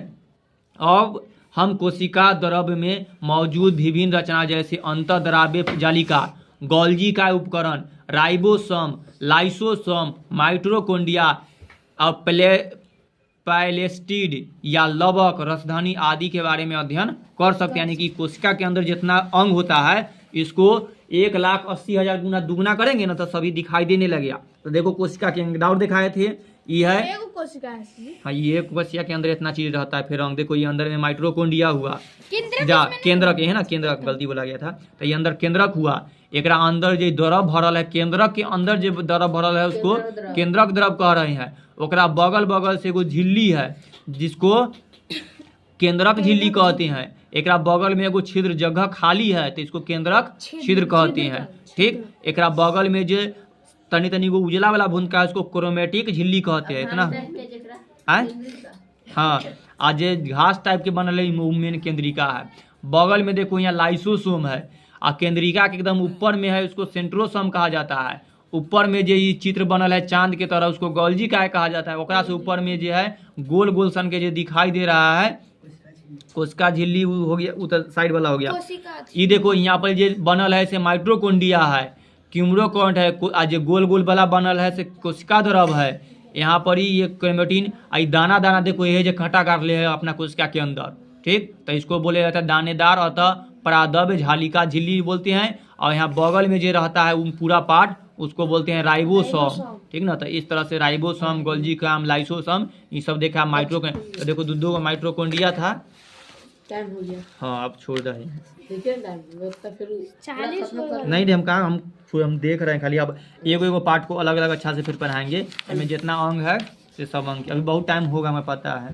Speaker 2: अब हम कोशिका द्रव्य में मौजूद विभिन्न रचना जैसे अंतःद्रव्य जालिका, गोल्जी का उपकरण, राइबोसोम, लाइसोसोम, माइटोकॉन्ड्रिया और पैलेस्टिड या लवक, रसधानी आदि के बारे में अध्ययन कर सकते हैं। यानी कि कोशिका के अंदर जितना अंग होता है इसको 1,80,000 गुना दुगना करेंगे ना तो सभी दिखाई देने लगेगा। तो देखो कोशिका के अंग डाउट दिखाए थे, ये है हाँ, ये कोशिका के अंदर इतना चीज रहता है। फिर अंग देखो ये अंदर में माइटोकॉन्ड्रिया हुआ, केंद्रक है ना, केंद्रक गलती बोला गया था, तो ये अंदर केंद्रक हुआ। एकरा अंदर जो द्रव भरल है, केंद्रक के अंदर जो द्रव भरल है उसको केंद्रक द्रव कह रहे हैं। ओकरा बगल बगल से एगो झिल्ली है जिसको केंद्रक झिल्ली कहते हैं। एकरा बगल में एगो छिद्र जगह खाली है तो इसको केंद्रक छिद्र कहते हैं। ठीक, एकरा बगल में जो तनी तनी को उजला वाला भूनका है उसको क्रोमेटिक झिल्ली कहते हैं। इतना हाँ, आज घास टाइप के बनल है मेन केंद्रिका है। बगल में देखो यहाँ लाइसोसोम है और केंद्रिका के एकदम ऊपर में है उसको सेंट्रोसोम कहा जाता है। ऊपर में जो ये चित्र बनल है चांद के तरह उसको गोल्जी का कहा जाता है। ओकरा से ऊपर में जो है गोल गोल सन के जो दिखाई दे रहा है कोशिका झिल्ली हो गया, उधर साइड वाला हो गया। ये देखो यहाँ पर जो बनल है से माइटोकॉन्ड्रिया है, क्यूमरोकॉन्ट है, आज गोल गोल वाला बनल है से कोशिका द्रव है। यहाँ पर ही ये क्रोमेटिन आई दाना दाना देखो ये जो खटा कर ले है अपना कोशिका के अंदर। ठीक, तो इसको बोले जाता है दानेदार अतः पराद्रव्य जालिका झिल्ली बोलते हैं। और यहाँ बगल में जो रहता है पूरा पार्ट उसको बोलते हैं राइबोसोम। ठीक ना, तो इस तरह से राइबोसोम, गोल्जी काम, लाइसोसोम ये सब देखा। तो देखो दो माइटोकॉन्ड्रिया था।
Speaker 4: टाइम हो गया।
Speaker 2: हाँ अब छोड़ रहे हैं,
Speaker 4: देखिए टाइम तो फिर
Speaker 1: 40
Speaker 2: नहीं हम कहा हम देख रहे हैं खाली। अब एगो पार्ट को अलग अलग अच्छा से फिर पढ़ाएंगे। इसमें जितना अंग है से सब अंग, अभी बहुत टाइम होगा हमें पता है।